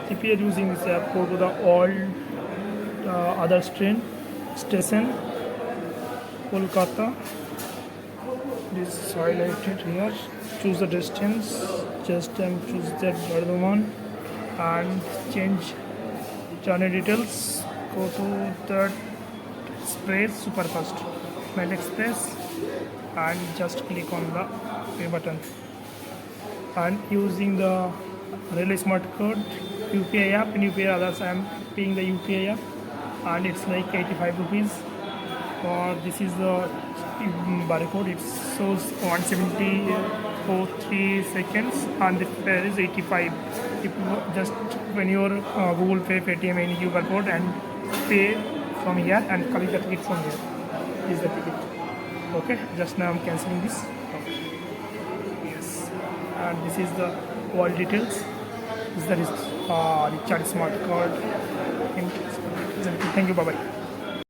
If you are using this app, go to the all other station Kolkata. This is highlighted here. Choose the distance. Just choose that Bardhaman and change journey details. Go to the express superfast mail express and just click on the pay button. And using the Railway Smart Card UPI app, in UPI others I am paying the UPI app and it's like 85 rupees. This is the barcode. It shows 170 for 3 seconds and the fare is 85. If you just when your Google Pay, Paytm, any QR code and pay from here and collect the ticket from here. This is the ticket. Okay, just now I'm cancelling this. Okay. Yes, and this is the all details. This is the recharge smart card. Thank you. Bye bye.